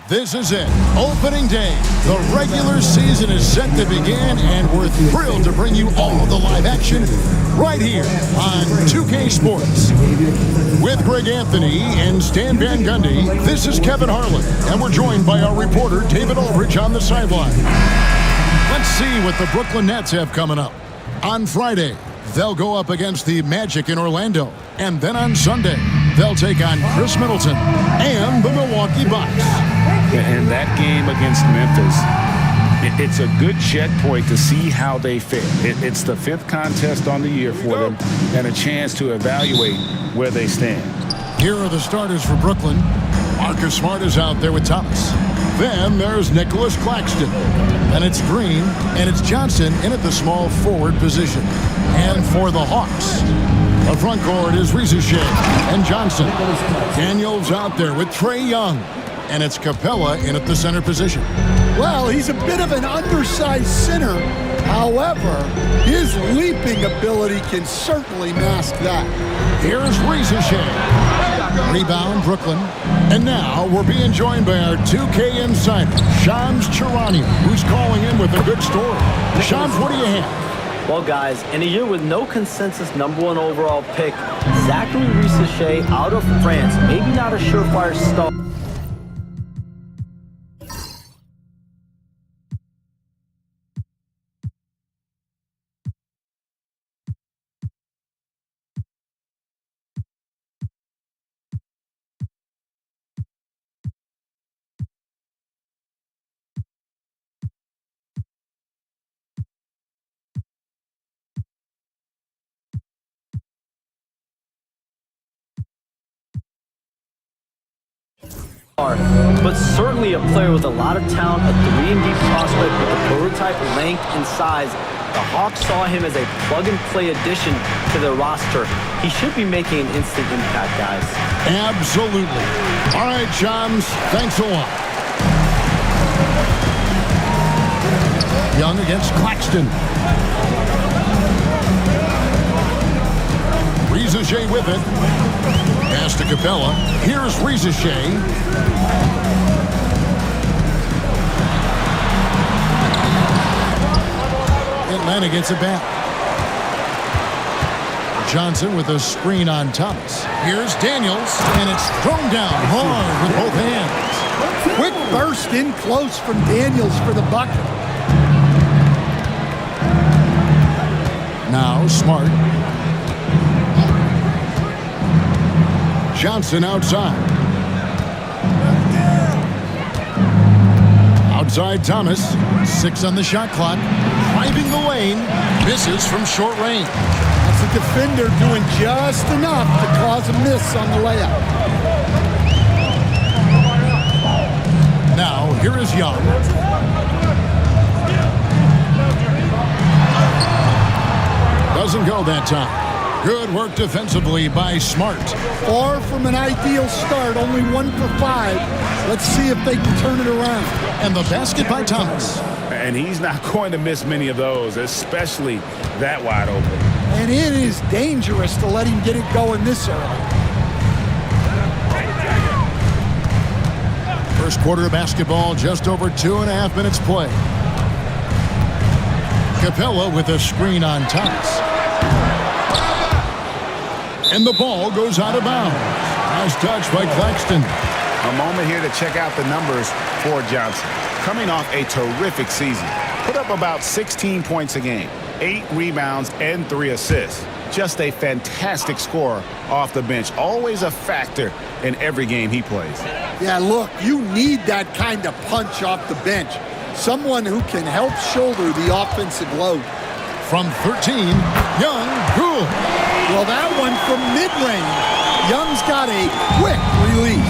This is it. Opening day. The regular season is set to begin, and we're thrilled to bring you all the live action right here on 2K Sports. With Greg Anthony and Stan Van Gundy, this is Kevin Harlan, and we're joined by our reporter, David Aldridge, on the sideline. Let's see what the Brooklyn Nets have coming up. On Friday, they'll go up against the Magic in Orlando. And then on Sunday, they'll take on Chris Middleton and the Milwaukee Bucks. And that game against Memphis, it's a good checkpoint to see how they fare. It's the 5th contest on the year for them and a chance to evaluate where they stand. Here are the starters for Brooklyn. Marcus Smart is out there with Thomas. Then there's Nicholas Claxton. And it's Green, and it's Johnson in at the small forward position. And for the Hawks, the front court is Risa Shea and Johnson. Daniels out there with Trae Young. And it's Capella in at the center position. Well, he's a bit of an undersized center. However, his leaping ability can certainly mask that. Here's Risa Shea. Rebound, Brooklyn. And now we're being joined by our 2K insider, Shams Charania, who's calling in with a good story. Shams, what do you have? Well, guys, in a year with no consensus #1 overall pick, Zachary Risa Shea out of France, maybe not a surefire star. But certainly a player with a lot of talent, a 3-and-D prospect with the prototype length and size. The Hawks saw him as a plug-and-play addition to their roster. He should be making an instant impact, guys. Absolutely. All right, Shams, thanks a lot. Young against Claxton. Risa Shea with it. Pass to Capella. Here's Risa Shea. Atlanta gets it back. Johnson with a screen on Thomas. Here's Daniels, and it's thrown down hard with both hands. Quick burst in close from Daniels for the bucket. Now Smart. Johnson outside. Outside Thomas. 6 on the shot clock. Driving the lane. Misses from short range. That's a defender doing just enough to cause a miss on the layup. Now here is Young. Doesn't go that time. Good work defensively by Smart. Far from an ideal start, only 1 for 5. Let's see if they can turn it around. And the basket by Thomas. And he's not going to miss many of those, especially that wide open. And it is dangerous to let him get it going this early. First quarter of basketball, just over 2.5 minutes play. Capella with a screen on Thomas. And the ball goes out of bounds. Nice touch by Claxton. A moment here to check out the numbers for Johnson. Coming off a terrific season. Put up about 16 points a game, 8 rebounds, and 3 assists. Just a fantastic scorer off the bench. Always a factor in every game he plays. Yeah, look, you need that kind of punch off the bench. Someone who can help shoulder the offensive load. From 13, Young, good. Well, that one from mid-range. Young's got a quick release.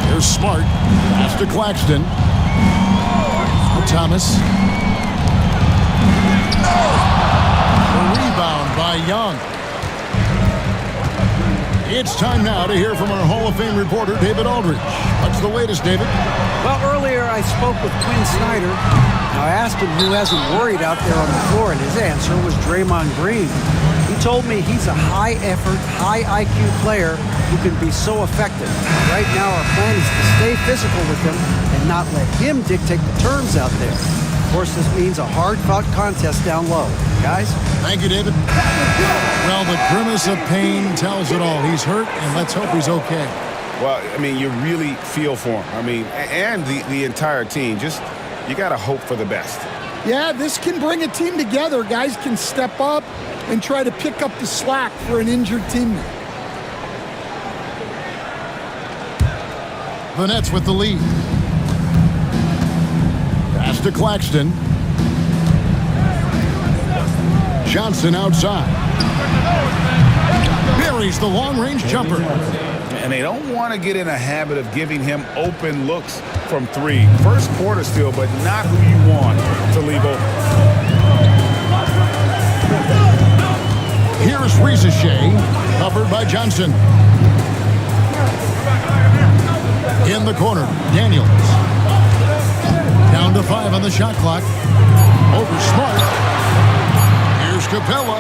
Here's Smart. Pass to Claxton. Thomas. The rebound by Young. It's time now to hear from our Hall of Fame reporter, David Aldridge. What's the latest, David? Well, earlier I spoke with Quinn Snyder. I asked him who hasn't worried out there on the floor, and his answer was Draymond Green. He told me he's a high-effort, high-IQ player who can be so effective. Right now, our plan is to stay physical with him and not let him dictate the terms out there. Of course, this means a hard-fought contest down low. Guys? Thank you, David. Well, the grimace of pain tells it all. He's hurt, and let's hope he's okay. Well, I mean, you really feel for him. I mean, and the entire team. Just, you got to hope for the best. Yeah, this can bring a team together. Guys can step up and try to pick up the slack for an injured teammate. The Nets with the lead. Pass to Claxton. Johnson outside. Buries the long-range jumper. And they don't want to get in a habit of giving him open looks from three. First quarter still, but not who you want to leave open. Here's Rizachet, covered by Johnson. In the corner, Daniels. Down to 5 on the shot clock. Over Smart. Here's Capella.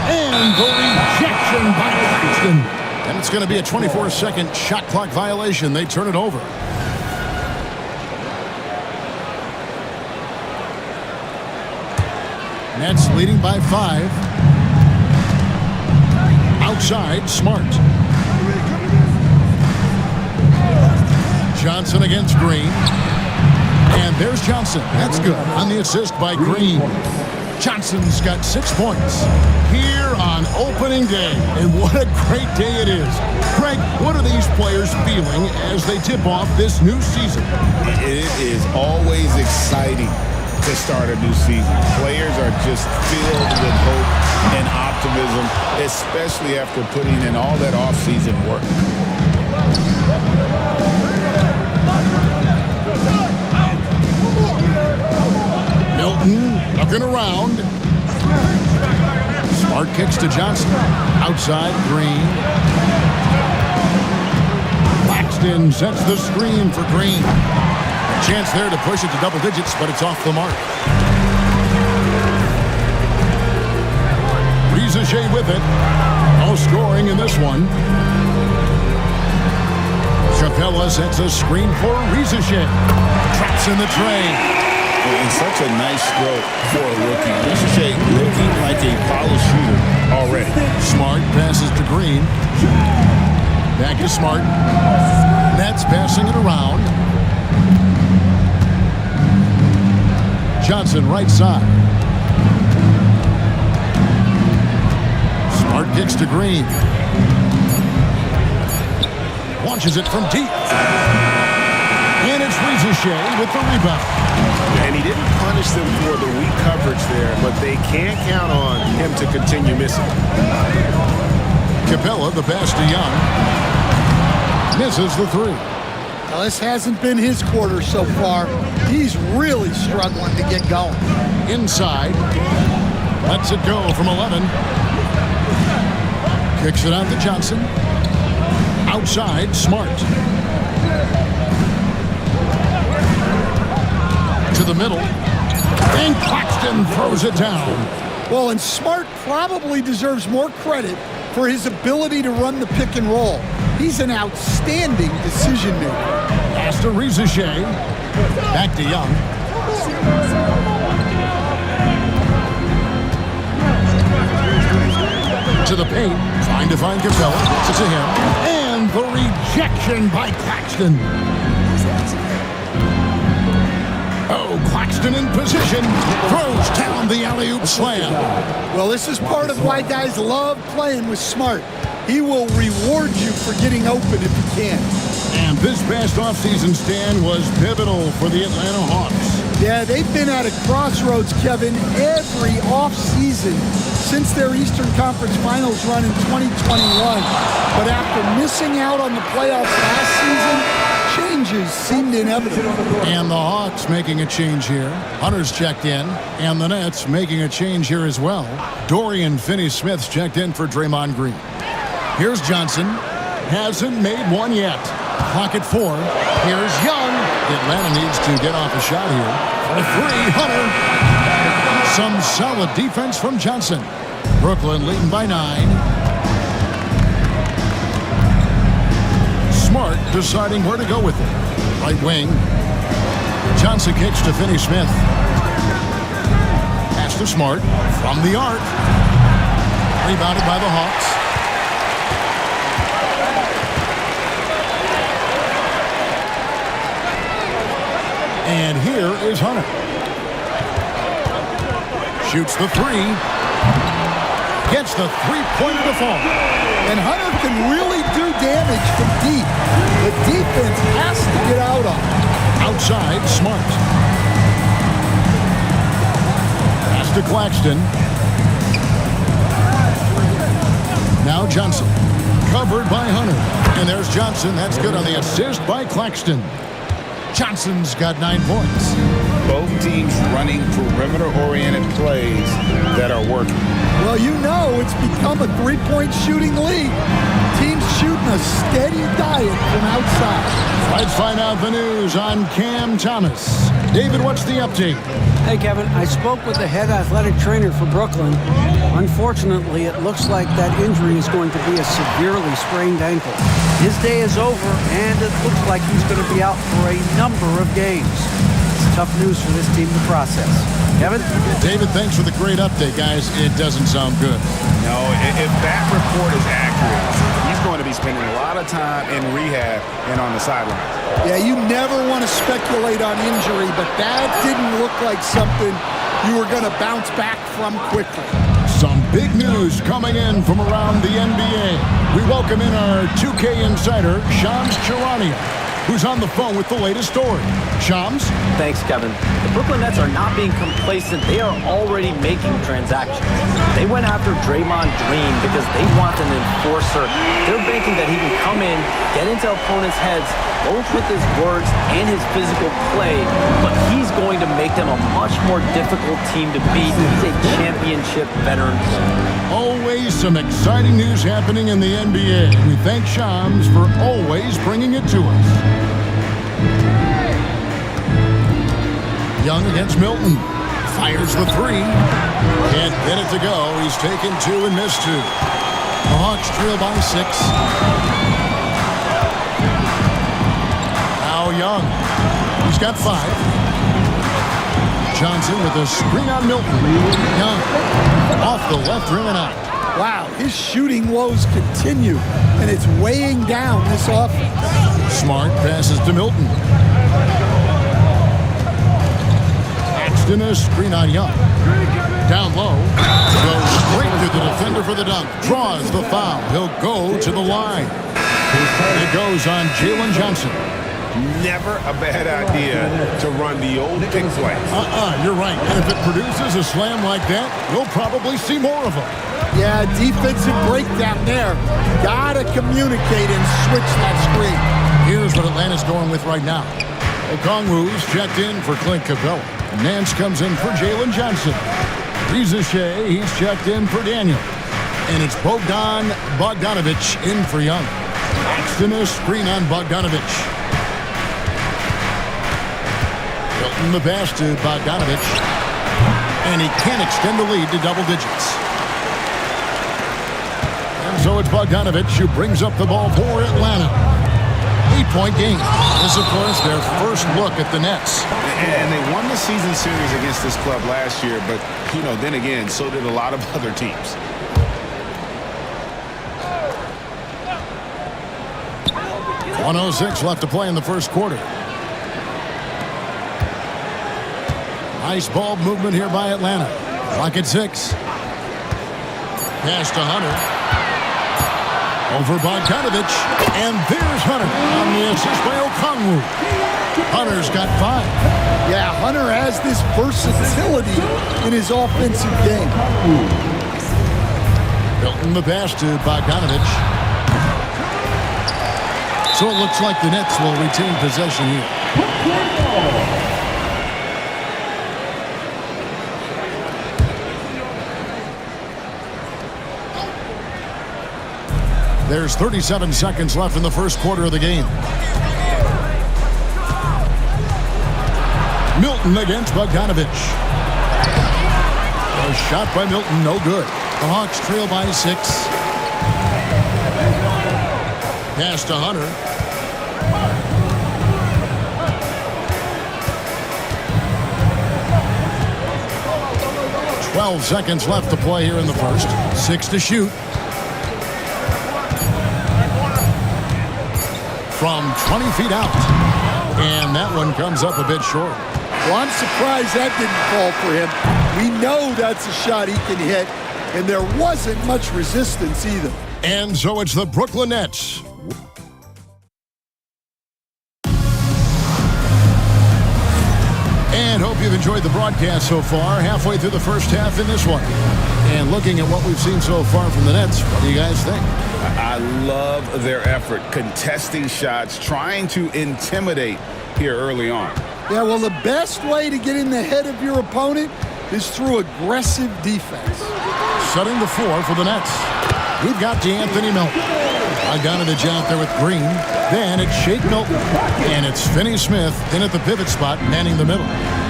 And the rejection by Claxton. And it's going to be a 24-second shot clock violation. They turn it over. Nets leading by 5. Outside, Smart. Johnson against Green. And there's Johnson. That's good on the assist by Green. Johnson's got 6 points here on opening day. And what a great day it is. Craig, what are these players feeling as they tip off this new season? It is always exciting to start a new season. Players are just filled with hope and optimism, especially after putting in all that off-season work. Milton looking around. Smart kicks to Johnson. Outside, Green. Claxton sets the screen for Green. Chance there to push it to double digits, but it's off the mark. Rizachet with it. No scoring in this one. Capella sets a screen for Rizachet. Traps in the tray. And such a nice stroke for a rookie. Rizachet looking like a polished shooter already. Smart passes to Green. Back to Smart. Nets passing it around. Johnson right side. Smart kicks to Green. Launches it from deep. And it's Rizachet with the rebound. And he didn't punish them for the weak coverage there, but they can't count on him to continue missing. Capella, the pass to Young. Misses the three. Now, this hasn't been his quarter so far. He's really struggling to get going. Inside. Lets it go from 11. Kicks it out to Johnson. Outside, Smart. To the middle. And Claxton throws it down. Well, and Smart probably deserves more credit for his ability to run the pick and roll. He's an outstanding decision maker. Pass to Rizachet. Back to Young. To the paint. Trying to find Capella. Gets it to him. And the rejection by Claxton. Oh, Claxton in position. Throws down the alley-oop slam. Well, this is part of why guys love playing with Smart. He will reward you for getting open if you can. And this past offseason stand was pivotal for the Atlanta Hawks. Yeah, they've been at a crossroads, Kevin, every offseason since their Eastern Conference Finals run in 2021. But after missing out on the playoffs last season, changes seemed inevitable. And the Hawks making a change here. Hunter's checked in. And the Nets making a change here as well. Dorian Finney-Smith's checked in for Draymond Green. Here's Johnson. Hasn't made one yet. Clock at 4. Here's Young. Atlanta needs to get off a shot here. For 3, Hunter. Some solid defense from Johnson. Brooklyn leading by 9. Smart deciding where to go with it. Right wing. Johnson kicks to Finney-Smith. Pass to Smart from the arc. Rebounded by the Hawks. And here is Hunter. Shoots the 3. Gets the three-pointer to fall. And Hunter can really do damage from deep. The defense has to get out on him. Outside, Smart. Pass to Claxton. Now Johnson. Covered by Hunter. And there's Johnson. That's good on the assist by Claxton. Johnson's got 9 points. Both teams running perimeter-oriented plays that are working. Well, you know it's become a three-point shooting league. Teams shooting a steady diet from outside. Let's find out the news on Cam Thomas. David, what's the update? Hey, Kevin, I spoke with the head athletic trainer for Brooklyn. Unfortunately, it looks like that injury is going to be a severely sprained ankle. His day is over, and it looks like he's going to be out for a number of games. It's tough news for this team to process. Kevin? David, thanks for the great update, guys. It doesn't sound good. No, if that report is accurate, he's going to be spending a lot of time in rehab and on the sidelines. Yeah, you never want to speculate on injury, but that didn't look like something you were going to bounce back from quickly. Some big news coming in from around the NBA. We welcome in our 2K insider, Shams Charania, who's on the phone with the latest story. Shams? Thanks, Kevin. The Brooklyn Nets are not being complacent. They are already making transactions. They went after Draymond Green because they want an enforcer. They're banking that he can come in, get into opponents' heads, both with his words and his physical play, but he's going to make them a much more difficult team to beat. He's a championship veteran. Always some exciting news happening in the NBA. We thank Shams for always bringing it to us. Young against Milton. Fires the 3. Can't get it to go. He's taken 2 and missed 2. The Hawks trail by 6. Now Young. He's got 5. Johnson with a screen on Milton. Young off the left rim and out. Wow, his shooting woes continue, and it's weighing down this offense. Smart passes to Milton. Axton a screen on Young. Down low. Goes straight to the defender for the dunk. Draws the foul. He'll go to the line. It goes on Jalen Johnson. Never a bad idea to run the old pick play. You're right. And if it produces a slam like that, we'll probably see more of them. Yeah, defensive breakdown there. Gotta communicate and switch that screen. Here's what Atlanta's going with right now. Okongwu's checked in for Clint Capella. Nance comes in for Jalen Johnson. Reza Shea, he's checked in for Daniel. And it's Bogdan Bogdanovic in for Young. Axton a screen on Bogdanovic. Hilton the pass to Bogdanovic. And he can't extend the lead to double digits. And so it's Bogdanovic who brings up the ball for Atlanta. 8-point game. This, of course, their first look at the Nets. And they won the season series against this club last year, but, you know, then again, so did a lot of other teams. .106 left to play in the first quarter. Nice ball movement here by Atlanta. Clock at 6. Pass to Hunter. Over Bogdanovic, and there's Hunter on the assist by Okongwu. Hunter's got 5. Yeah, Hunter has this versatility in his offensive game. Hilton the pass to Bogdanovic. So it looks like the Nets will retain possession here. There's 37 seconds left in the first quarter of the game. Milton against Bogdanovic. A shot by Milton, no good. The Hawks trail by 6. Pass to Hunter. "12 seconds left to play here in the first. 6 to shoot. From 20 feet out. And that one comes up a bit short. Well, I'm surprised that didn't fall for him. We know that's a shot he can hit, and there wasn't much resistance either. And so it's the Brooklyn Nets. And hope you've enjoyed the broadcast so far. Halfway through the first half in this one. And looking at what we've seen so far from the Nets, what do you guys think? I love their effort, contesting shots, trying to intimidate here early on. Yeah, well, the best way to get in the head of your opponent is through aggressive defense. Setting the floor for the Nets. We've got DeAnthony Melton. Bogdanovich out there with Green. Then it's Shake Milton. And it's Finney Smith in at the pivot spot, manning the middle.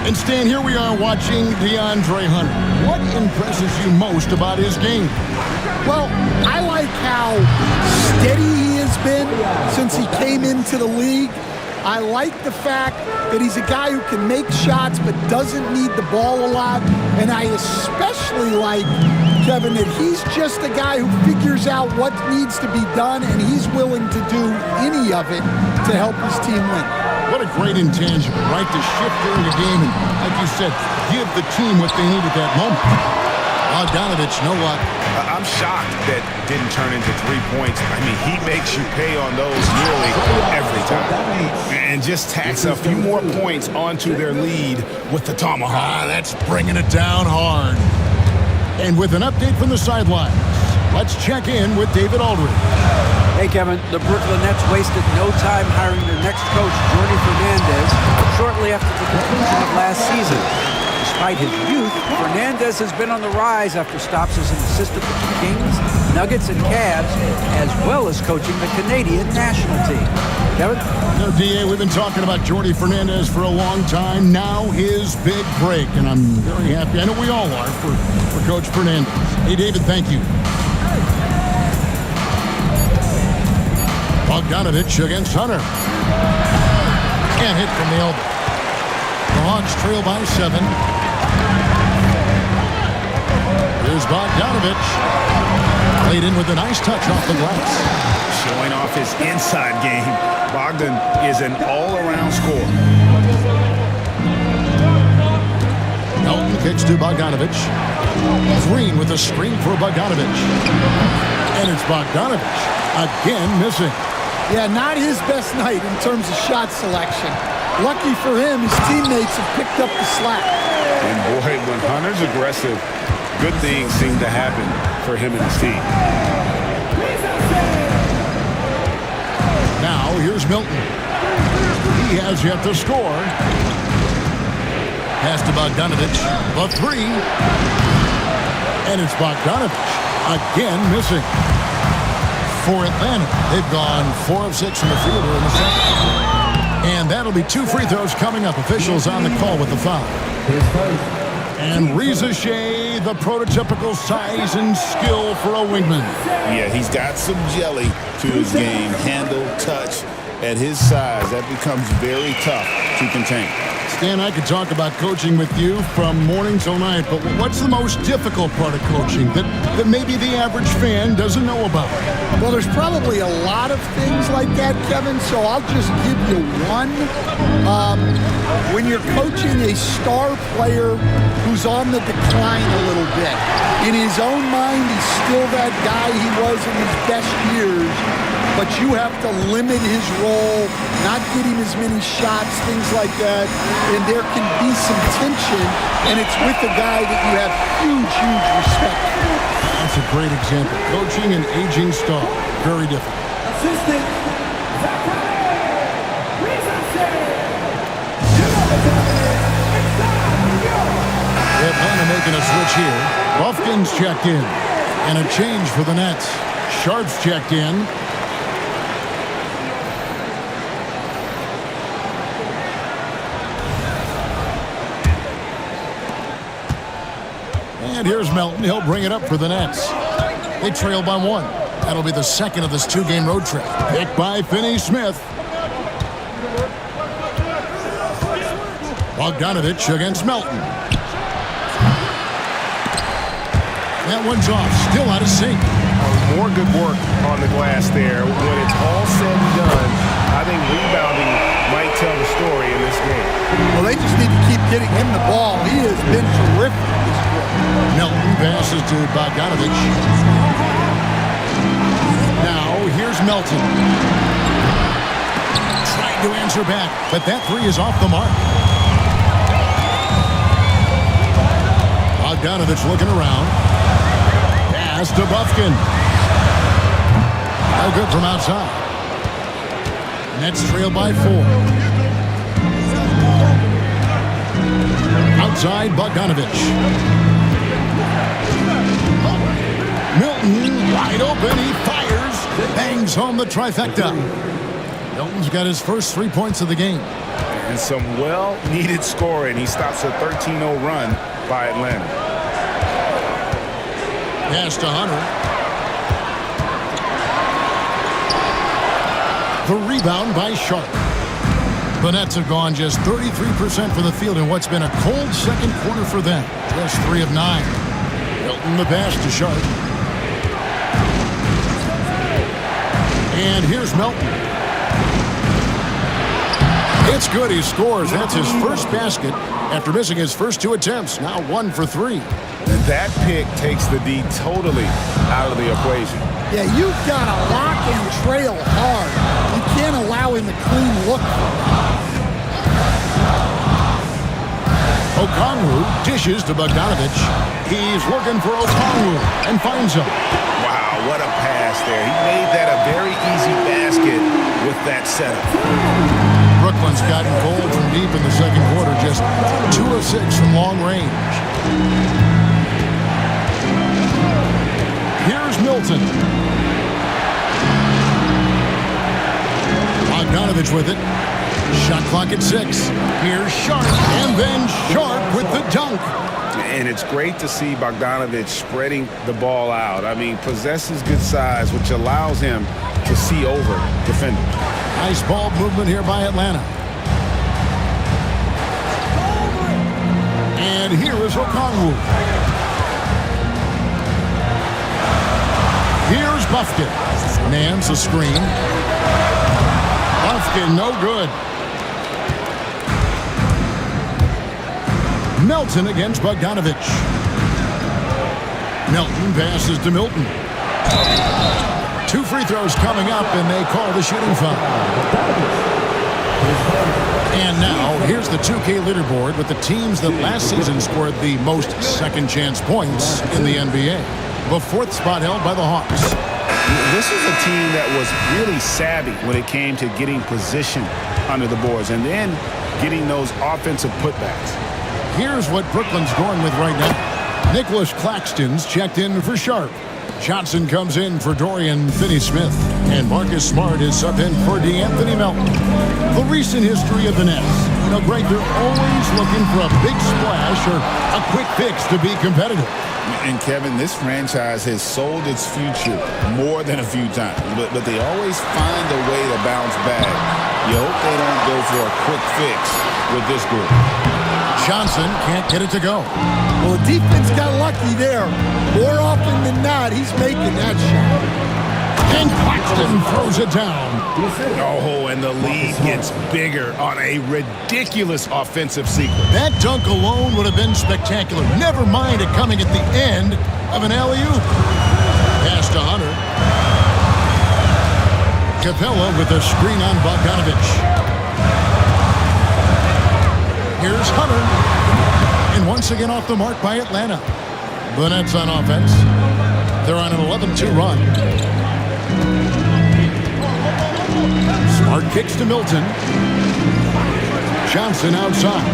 And Stan, here we are watching DeAndre Hunter. What impresses you most about his game? Well, I like how steady he has been since he came into the league. I like the fact that he's a guy who can make shots but doesn't need the ball a lot. And I especially like, Kevin, that he's just a guy who figures out what needs to be done, and he's willing to do any of it to help his team win. What a great intangible, right? To shift during the game and, like you said, give the team what they need at that moment. Bogdanovich, no luck. I'm shocked that didn't turn into 3 points. I mean, he makes you pay on those nearly every time. And just tacks a few more points onto their lead with the tomahawk. That's bringing it down hard. And with an update from the sidelines, let's check in with David Aldridge. Hey, Kevin, the Brooklyn Nets wasted no time hiring their next coach, Jordi Fernandez, shortly after the conclusion of last season. Despite his youth, Fernandez has been on the rise after stops as an assistant with the Kings, Nuggets, and Cavs, as well as coaching the Canadian national team. Kevin? No, D.A., we've been talking about Jordi Fernandez for a long time. Now his big break, and I'm very happy. I know we all are for Coach Fernandez. Hey, David, thank you. Bogdanovich against Hunter. And hit from the elbow. The Hawks trail by 7. Here's Bogdanovich. Played in with a nice touch off the glass. Showing off his inside game. Bogdan is an all-around scorer. Melton kicks to Bogdanovich. Green with a screen for Bogdanovich. And it's Bogdanovich again missing. Yeah, not his best night in terms of shot selection. Lucky for him, his teammates have picked up the slack. And boy, when Hunter's aggressive, good things seem to happen for him and his team. Now, here's Milton. He has yet to score. Pass to Bogdanovich. The 3. And it's Bogdanovich again missing. For Atlanta, they've gone 4 of 6 in the field in the second. And that'll be 2 free throws coming up. Officials on the call with the foul. And Reza Shea, the prototypical size and skill for a wingman. Yeah, he's got some jelly to his game. Handle, touch. At his size, that becomes very tough to contain. Stan, I could talk about coaching with you from morning till night, but what's the most difficult part of coaching that maybe the average fan doesn't know about? Well, there's probably a lot of things like that, Kevin, so I'll just give you one. When you're coaching a star player who's on the decline a little bit, in his own mind, he's still that guy he was in his best years, but you have to limit his role, not get him as many shots, things like that, and there can be some tension, and it's with a guy that you have huge, huge respect for. That's a great example. Coaching an aging star, very different. Assistant, Atlanta making a switch here. Buffkin's checked in. And a change for the Nets. Sharp's checked in. And here's Melton. He'll bring it up for the Nets. They trail by 1. That'll be the second of this 2-game road trip. Picked by Finney-Smith. Bogdanovich against Melton. That one's off. Still out of sync. More good work on the glass there. When it's all said and done, I think rebounding might tell the story in this game. Well, they just need to keep getting him the ball. He has been terrific this year. Melton passes to Bogdanovich. Now, here's Melton. Trying to answer back, but that three is off the mark. Bogdanovich looking around. Pass to Bufkin. No good from outside. Nets trail by 4. Outside, Bogdanovich. Milton, wide open, he fires. Bangs home the trifecta. Milton's got his first 3 points of the game. And some well-needed scoring. He stops a 13-0 run by Atlanta. Pass to Hunter. The rebound by Sharp. The Nets have gone just 33% from the field in what's been a cold second quarter for them. Just 3 of 9. Milton the pass to Sharp. And here's Melton. It's good. He scores. That's his first basket after missing his first 2 attempts. Now 1 for 3. That pick takes the D totally out of the equation. Yeah, you've got to lock and trail hard. You can't allow him to clean look. Okongwu dishes to Bogdanovich. He's looking for Okongwu and finds him. Wow, what a pass there. He made that a very easy basket with that setup. Brooklyn's gotten cold from deep in the second quarter, just 2 of 6 from long range. Here's Milton. Bogdanovich with it. Shot clock at 6. Here's Sharp, and then Sharp with the dunk. And it's great to see Bogdanovich spreading the ball out. I mean, possesses good size, which allows him to see over defenders. Nice ball movement here by Atlanta. And here is Okongwu. Here's Bufkin. Nance a screen. Bufkin no good. Melton against Bogdanovich. Melton passes to Milton. 2 free throws coming up, and they call the shooting foul. And now, here's the 2K leaderboard with the teams that last season scored the most second-chance points in the NBA. The 4th spot held by the Hawks. This is a team that was really savvy when it came to getting position under the boards and then getting those offensive putbacks. Here's what Brooklyn's going with right now. Nicholas Claxton's checked in for Sharp. Johnson comes in for Dorian Finney-Smith. And Marcus Smart is subbed in for DeAnthony Melton. The recent history of the Nets. You know, Greg, they're always looking for a big splash or a quick fix to be competitive. And Kevin, this franchise has sold its future more than a few times, but they always find a way to bounce back. You hope they don't go for a quick fix with this group. Johnson can't get it to go. Well, the defense got lucky there. More often than not, he's making that shot. And Claxton throws it down. Oh, and the lead gets bigger on a ridiculous offensive sequence. That dunk alone would have been spectacular. Never mind it coming at the end of an alley-oop. Pass to Hunter. Capella with a screen on Bogdanovich. Here's Hunter. And once again off the mark by Atlanta. The Nets on offense. They're on an 11-2 run. Smart kicks to Milton. Johnson outside.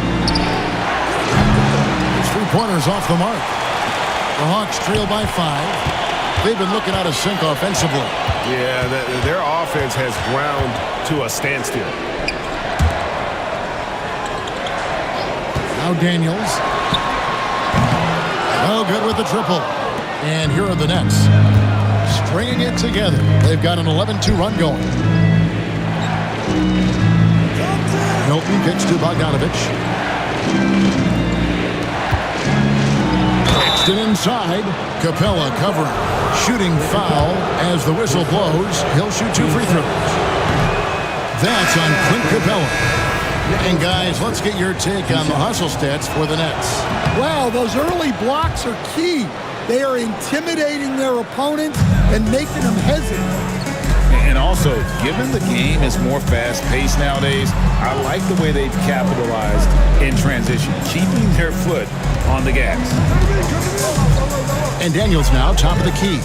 His 3-pointers off the mark. The Hawks trail by 5. They've been looking out of sync offensively. Yeah, their offense has ground to a standstill. Now Daniels. A good with the triple. And here are the Nets. Stringing it together. They've got an 11-2 run going. Milton kicks to Bogdanovich. Paxton inside. Capella covering. Shooting foul as the whistle blows. He'll shoot 2 free throws. That's on Clint Capella. And guys, let's get your take on the hustle stats for the Nets. Wow, those early blocks are key. They are intimidating their opponents and making them hesitant. And also, given the game is more fast-paced nowadays, I like the way they've capitalized in transition, keeping their foot on the gas. And Daniels now top of the key.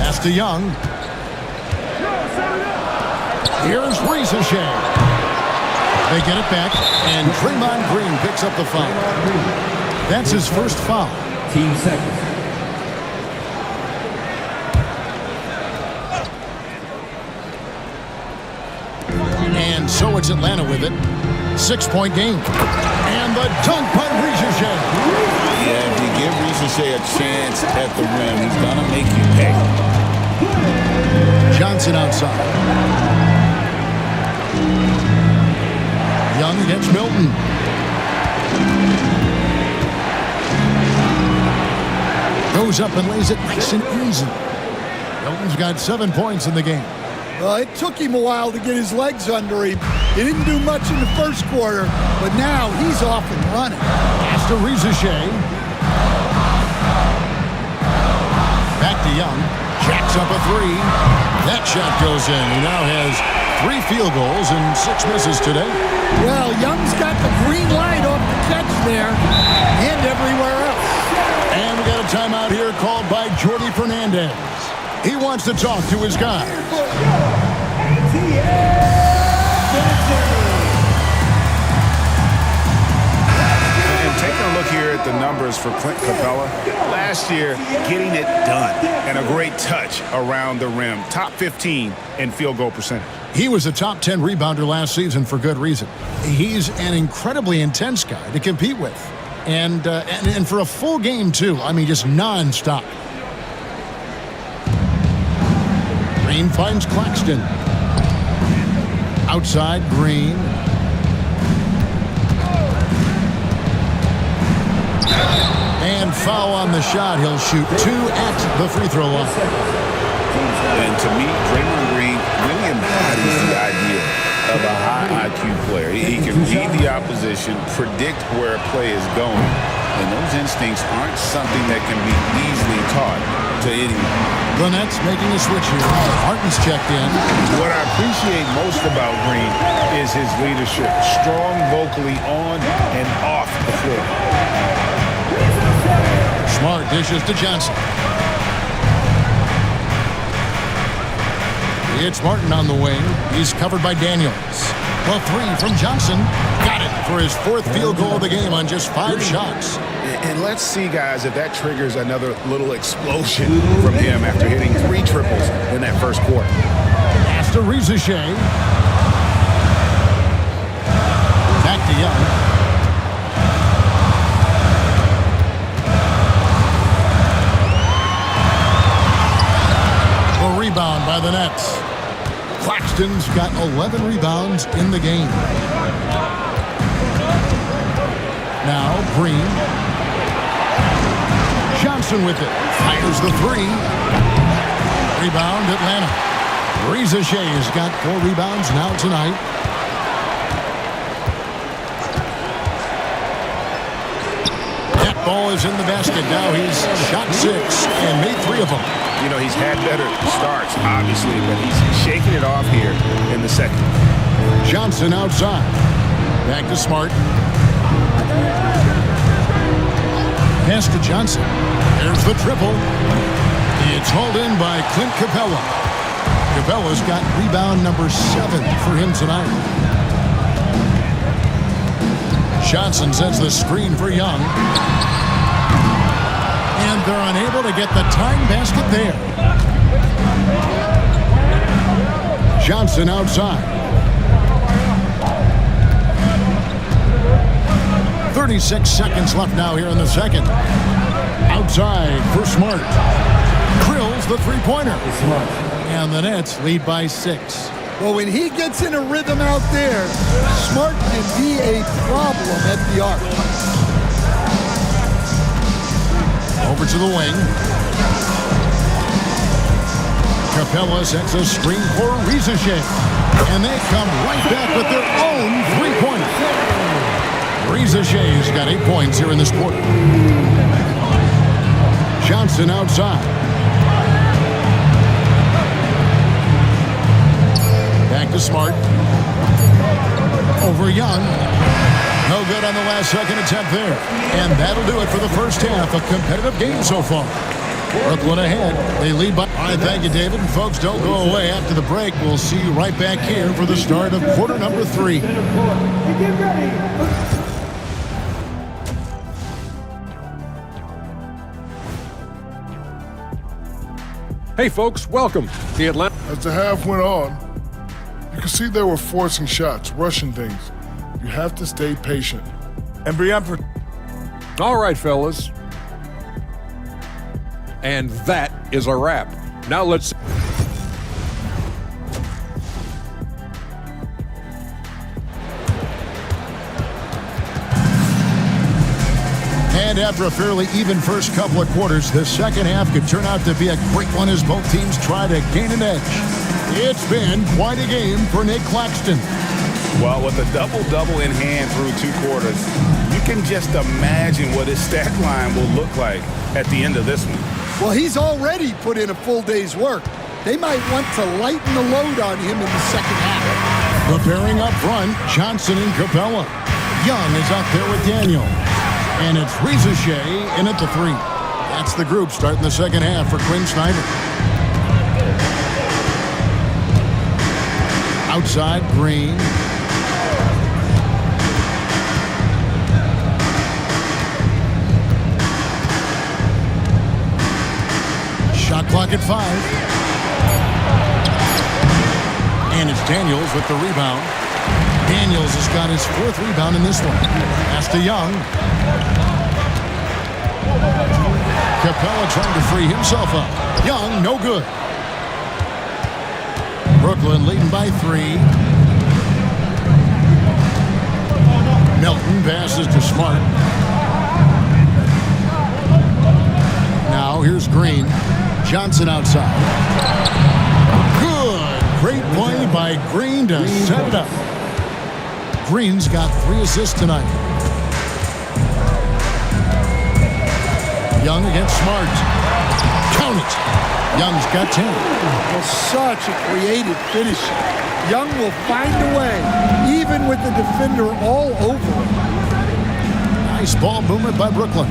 Pass to Young. Here's Risacher. They get it back, and Draymond Green picks up the foul. That's his first foul. Team second. And so it's Atlanta with it. 6-point game. And the dunk by Risacher. Yeah, if you give Risacher a chance at the rim, he's going to make you pay. Johnson outside. Young against Milton. Goes up and lays it nice and easy. Milton's got 7 points in the game. It took him a while to get his legs under him. He didn't do much in the first quarter, but now he's off and running. Pass to Risacher. Back to Young. Jacks up a 3. That shot goes in. He now has 3 field goals and 6 misses today. Well, Young's got the green light off the catch there and everywhere else. And we got a timeout here called by Jordi Fernandez. He wants to talk to his guy. And taking a look here at the numbers for Clint Capella, last year getting it done and a great touch around the rim. Top 15 in field goal percentage. He was a top 10 rebounder last season for good reason. He's an incredibly intense guy to compete with. And for a full game, too. I mean, just nonstop. Green finds Claxton. Outside, Green. And foul on the shot. He'll shoot 2 at the free throw line. And to me, Draymond Green really embodies the idea of a high IQ player. He can read the opposition, predict where a play is going, and those instincts aren't something that can be easily taught to anyone. The Nets making a switch here. Martin's checked in. What I appreciate most about Green is his leadership. Strong vocally on and off the floor. Smart dishes to Johnson. It's Martin on the wing. He's covered by Daniels. A 3 from Johnson. Got it for his 4th field goal of the game on just 5 shots. And let's see, guys, if that triggers another little explosion from him after hitting 3 triples in that first quarter. Pass to Risacher. Back to Young. A rebound by the Nets. Claxton's got 11 rebounds in the game. Now Green. Johnson with it. Fires the 3. Rebound Atlanta. Risacher's got 4 rebounds now tonight. That ball is in the basket. Now he's shot 6 and made 3 of them. You know, he's had better starts, obviously, but he's shaking it off here in the second. Johnson outside. Back to Smart. Pass to Johnson. There's the triple. It's hauled in by Clint Capella. Capella's got rebound number 7 for him tonight. Johnson sends the screen for Young. And they're unable to get the tying basket there. Johnson outside. 36 seconds left now here in the second. Outside for Smart. Drills the three-pointer. And the Nets lead by 6. Well, when he gets in a rhythm out there, Smart can be a problem at the arc. Over to the wing. Capella sets a screen for Rizachet. And they come right back with their own three-pointer. Rizachet's got 8 points here in this quarter. Johnson outside. Back to Smart. Over Young. No good on the last second attempt there. And that'll do it for the first half. A competitive game so far. Brooklyn ahead. They lead by... All right, thank you, David. And folks, don't go away. After the break, we'll see you right back here for the start of quarter number 3. Hey, folks, welcome. The Atlanta... As the half went on, you could see they were forcing shots, rushing things. You have to stay patient. And be up for... All right, fellas. And that is a wrap. Now let's... And after a fairly even first couple of quarters, the second half could turn out to be a great one as both teams try to gain an edge. It's been quite a game for Nick Claxton. Well, with a double-double in hand through 2 quarters, you can just imagine what his stat line will look like at the end of this one. Well, he's already put in a full day's work. They might want to lighten the load on him in the second half. Preparing up front, Johnson and Capella. Young is out there with Daniel. And it's Rizachet in at the 3. That's the group starting the second half for Quinn Snyder. Outside, Green. Shot clock at 5. And it's Daniels with the rebound. Daniels has got his 4th rebound in this one. Pass to Young. Capella trying to free himself up. Young, no good. Brooklyn leading by 3. Melton passes to Smart. Now here's Green. Johnson outside. Good. Great play by Green to set it up. Green's got 3 assists tonight. Young against Smart. Count it. Young's got 10. Well, such a creative finish. Young will find a way, even with the defender all over him. Nice ball movement by Brooklyn.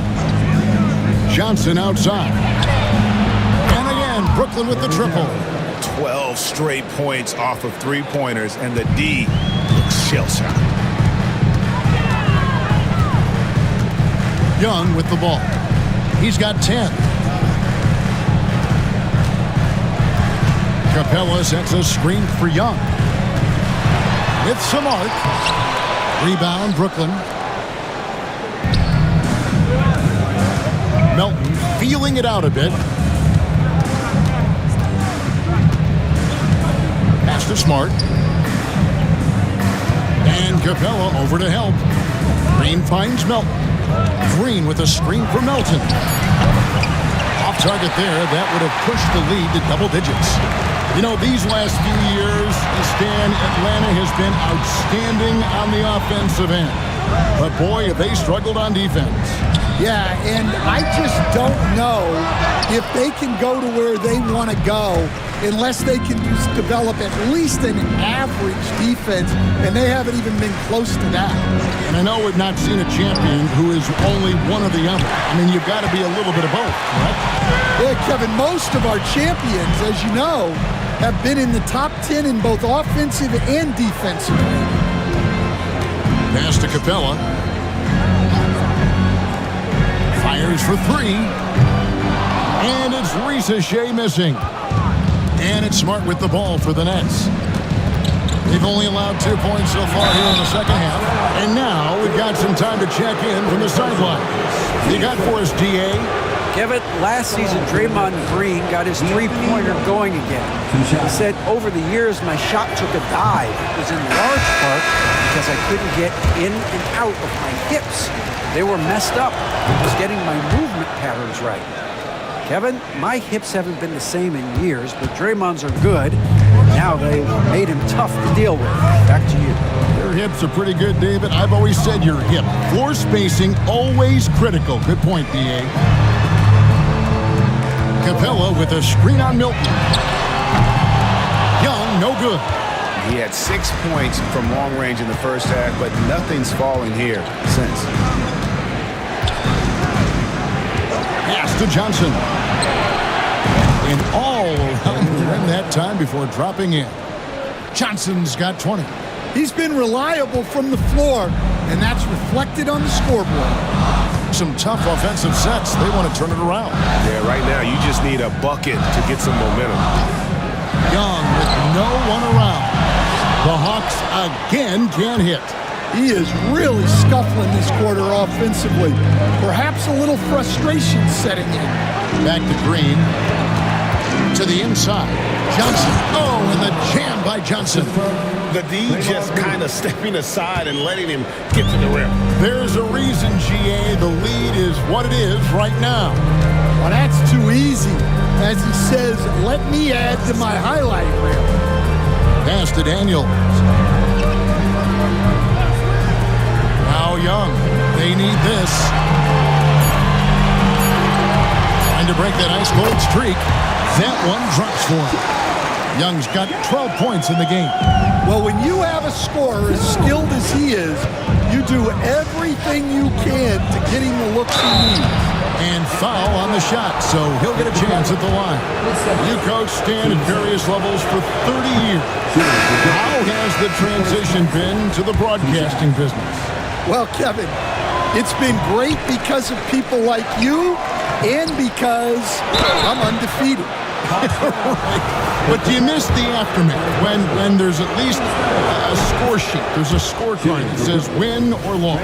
Johnson outside. And again, Brooklyn with the triple. 12 straight points off of 3-pointers, and the D looks shell-shocked. Young with the ball. He's got 10. Capella sets a screen for Young. With some arc. Rebound, Brooklyn. Melton feeling it out a bit. Pass to Smart. And Capella over to help. Green finds Melton. Green with a screen for Melton. Off target there. That would have pushed the lead to double digits. You know, these last few years, Stan, Atlanta has been outstanding on the offensive end. But boy, have they struggled on defense. Yeah, and I just don't know if they can go to where they want to go unless they can just develop at least an average defense, and they haven't even been close to that. And I know we've not seen a champion who is only one or the other. I mean, you've got to be a little bit of both, correct? Yeah, Kevin, most of our champions, as you know, have been in the top 10 in both offensive and defensive. Pass to Capella. Fires for 3. And it's Rizachet missing. And it's Smart with the ball for the Nets. They've only allowed 2 points so far here in the second half. And now we've got some time to check in from the sideline. You got for us, DA? Kevin, last season, Draymond Green got his three-pointer going again. He said, over the years, my shot took a dive. It was in large part because I couldn't get in and out of my hips. They were messed up. I was getting my movement patterns right. Kevin, my hips haven't been the same in years, but Draymond's are good. Now they've made him tough to deal with. Back to you. Their hips are pretty good, David. I've always said your hip. Floor spacing, always critical. Good point, B.A. Capella with a screen on Milton. Young, no good. He had 6 points from long range in the first half, but nothing's fallen here since. Pass to Johnson. And all around the rim that time before dropping in. Johnson's got 20. He's been reliable from the floor, and that's reflected on the scoreboard. Some tough offensive sets. They want to turn it around. Yeah, right now you just need a bucket to get some momentum. Young with no one around. The Hawks again can't hit. He is really scuffling this quarter offensively. Perhaps a little frustration setting in. Back to Green. To the inside. Johnson. Oh, and the jam by Johnson. The D just kind of stepping aside and letting him get to the rim. There's a reason, GA, the lead is what it is right now. Well, that's too easy. As he says, let me add to my highlight reel. Pass to Daniel. Now Young. They need this. Trying to break that ice cold streak. That one drops for him. Young's got 12 points in the game. Well, when you have a scorer as skilled as he is, you do everything you can to get him the looks he needs. And foul on the shot, so he'll get a chance at the line. You coach Stan at various levels for 30 years. How has the transition been to the broadcasting business? Well, Kevin, it's been great because of people like you and because I'm undefeated. Right. But do you miss the aftermath when there's at least a score sheet? There's a scorecard that says win or loss.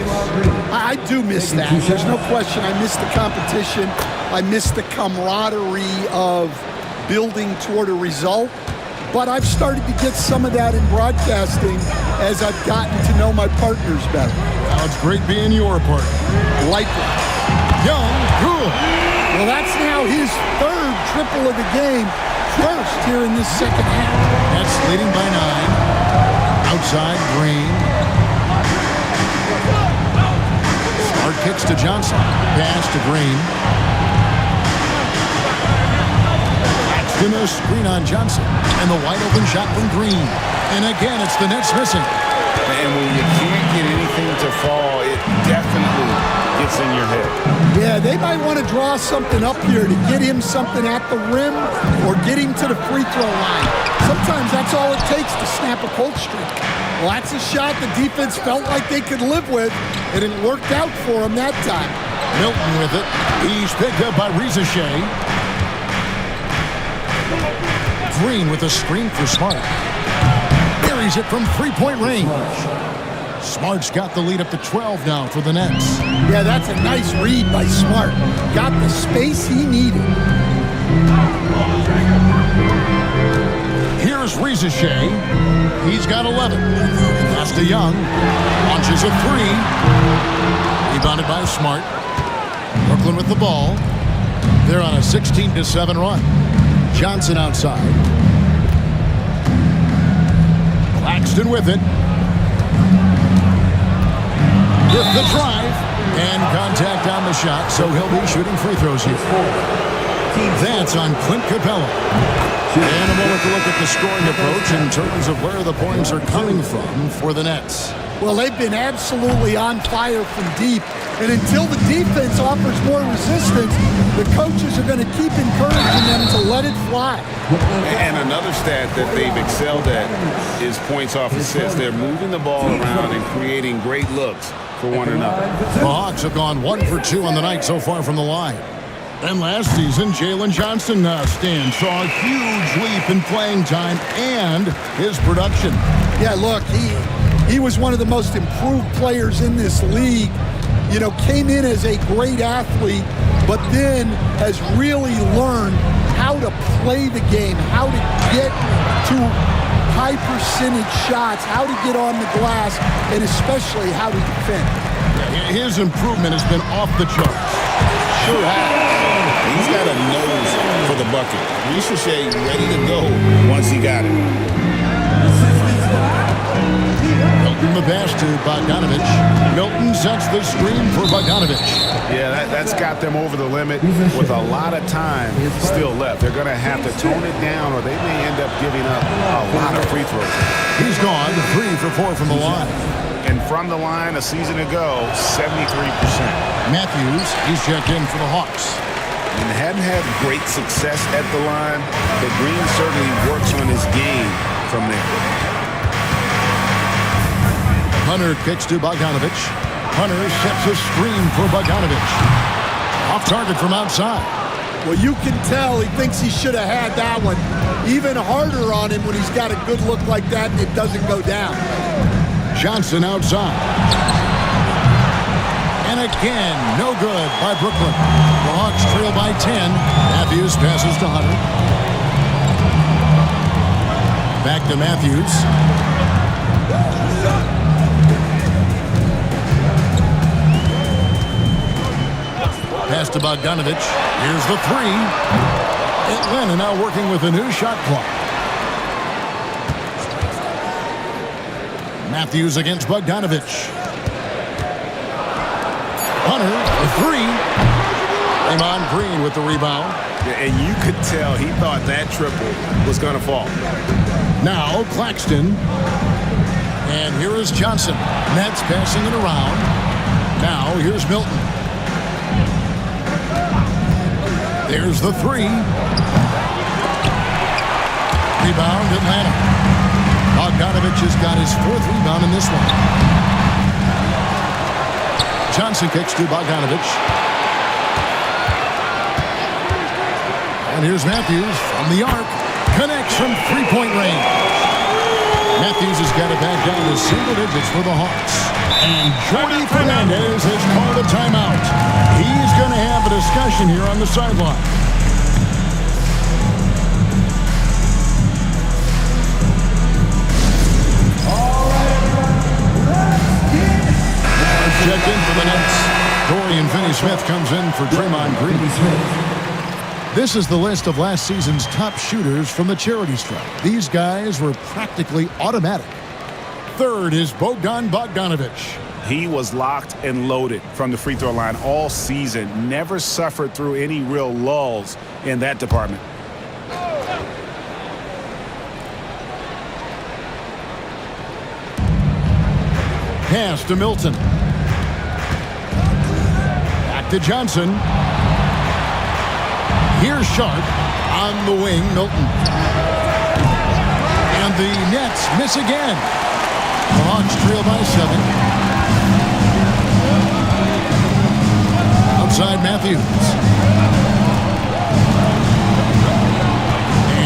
I do miss that. There's no question. I miss the competition. I miss the camaraderie of building toward a result. But I've started to get some of that in broadcasting as I've gotten to know my partners better. Now it's great being your partner. Likewise. Young, good. Well, that's now his third triple of the game, first here in this second half. That's leading by 9. Outside, Green. Smart kicks to Johnson. Pass to Green. Paxton a screen on Johnson. And the wide open shot from Green. And again, it's the Nets missing. And when you can't get anything to fall, it definitely gets in your head. Yeah, they might want to draw something up here to get him something at the rim or get him to the free throw line. Sometimes that's all it takes to snap a cold streak. Well, that's a shot the defense felt like they could live with, and it worked out for him that time. Milton with it. He's picked up by Rizachet. Green with a screen for Smart. Buries it from three-point range. Smart's got the lead up to 12 now for the Nets. Yeah, that's a nice read by Smart. Got the space he needed. Here's Rizachet. He's got 11. Pass to Young. Launches a three. Rebounded by Smart. Brooklyn with the ball. They're on a 16-7 run. Johnson outside. Claxton with it. With the drive. And contact on the shot, so he'll be shooting free throws here. That's on Clint Capella. And a moment to look at the scoring approach in terms of where the points are coming from for the Nets. Well, they've been absolutely on fire from deep. And until the defense offers more resistance, the coaches are going to keep encouraging them to let it fly. And another stat that they've excelled at is points off assists. They're moving the ball around and creating great looks for one another. The Hawks have gone 1 for 2 on the night so far from the line. And last season, Jalen Johnson saw a huge leap in playing time and his production. Yeah, look, he was one of the most improved players in this league. came in as a great athlete, but then has really learned how to play the game, how to get to high percentage shots, how to get on the glass, and especially how to defend. His improvement has been off the charts. Sure has. He's got a nose for the bucket. Ricochet ready to go once he got it. Milton the pass to Bogdanovich. Milton sets the screen for Bogdanovich. Yeah, that's got them over the limit with a lot of time still left. They're going to have to tone it down or they may end up giving up a lot of free throws. He's gone 3 for 4 from the line. And from the line a season ago, 73%. Matthews, he's checked in for the Hawks. And hadn't had great success at the line, but Green certainly works on his game from there. Hunter kicks to Bogdanovich. Hunter sets a screen for Bogdanovich. Off target from outside. Well, you can tell he thinks he should have had that one. Even harder on him when he's got a good look like that and it doesn't go down. Johnson outside. And again, no good by Brooklyn. The Hawks trail by 10. Matthews passes to Hunter. Back to Matthews. Pass to Bogdanovich. Here's the three. Atlanta now working with a new shot clock. Matthews against Bogdanovich. Hunter, the three. Draymond Green with the rebound. And you could tell he thought that triple was going to fall. Now Claxton. And here is Johnson. Nets passing it around. Now here's Milton. There's the three. Rebound, Atlanta. Bogdanovich has got his 4th rebound in this one. Johnson kicks to Bogdanovich. And here's Matthews from the arc. Connects from three-point range. Matthews has got it back down to single digits for the Hawks. And Jordi Fernandez has called a timeout. He's going to have a discussion here on the sideline. Checked in for the Nets. Dorian Finney-Smith comes in for Draymond Green. This is the list of last season's top shooters from the charity stripe. These guys were practically automatic. 3rd is Bogdan Bogdanovich. He was locked and loaded from the free throw line all season. Never suffered through any real lulls in that department. Pass to Milton. Back to Johnson. Here's Sharp on the wing, Milton. And the Nets miss again. The Hawks trail by 7. Outside Matthews.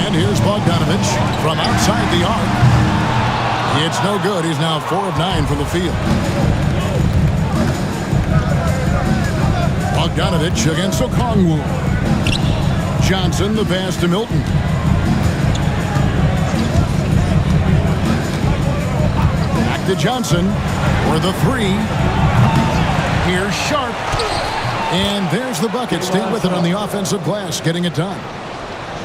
And here's Bogdanovich from outside the arc. It's no good. He's now 4 of 9 from the field. Bogdanovich against Okongwu. Johnson, the pass to Milton. Back to Johnson for the three. Here's Sharp. And there's the bucket. Stay with it on the offensive glass, getting it done.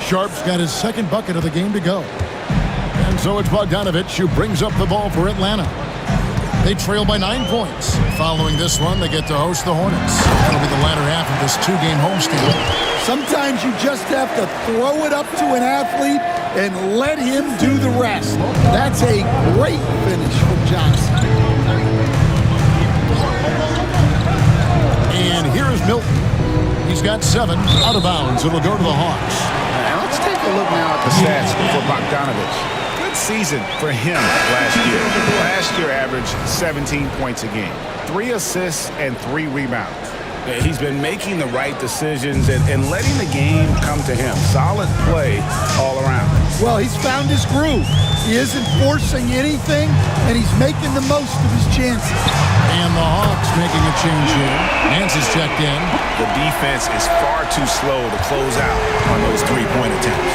Sharp's got his 2nd bucket of the game to go. And so it's Bogdanovich who brings up the ball for Atlanta. They trail by 9 points. Following this one, they get to host the Hornets. That'll be the latter half of this 2-game homestand. Sometimes you just have to throw it up to an athlete and let him do the rest. That's a great finish from Johnson. And here is Milton. He's got 7 out of bounds. It'll go to the Hawks. And let's take a look now at the stats for Bogdanovich. Good season for him last year. Last year averaged 17 points a game, 3 assists and 3 rebounds. He's been making the right decisions and letting the game come to him. Solid play all around. Well, he's found his groove. He isn't forcing anything, and he's making the most of his chances. And the Hawks making a change here. Nance is checked in. The defense is far too slow to close out on those three-point attempts.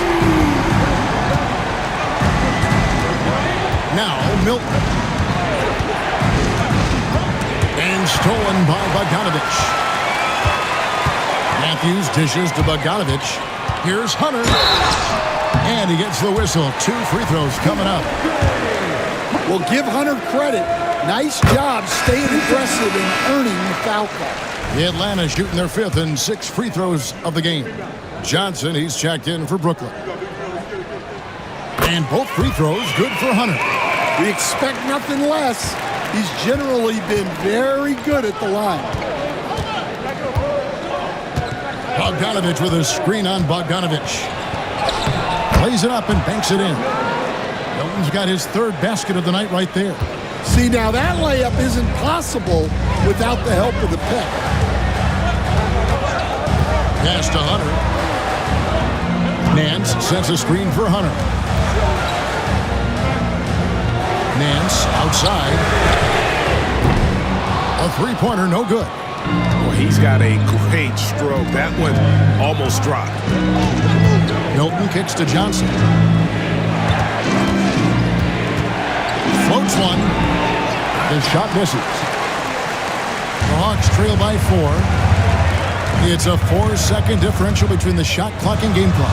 Now Milton. And stolen by Bogdanovich. Matthews dishes to Bogdanovich. Here's Hunter. And he gets the whistle. 2 free throws coming up. Well, give Hunter credit. Nice job staying aggressive and earning the foul call. The Atlanta shooting their 5th and 6th free throws of the game. Johnson, he's checked in for Brooklyn. And both free throws good for Hunter. We expect nothing less. He's generally been very good at the line. Bogdanovich with a screen on Bogdanovich. Plays it up and banks it in. Milton's got his 3rd basket of the night right there. See, now that layup isn't possible without the help of the pick. Pass to Hunter. Nance sets a screen for Hunter. Nance outside. A three-pointer, no good. Well, he's got a great stroke. That one almost dropped. Milton kicks to Johnson. Floats one. The shot misses. The Hawks trail by 4. It's a 4-second differential between the shot clock and game clock.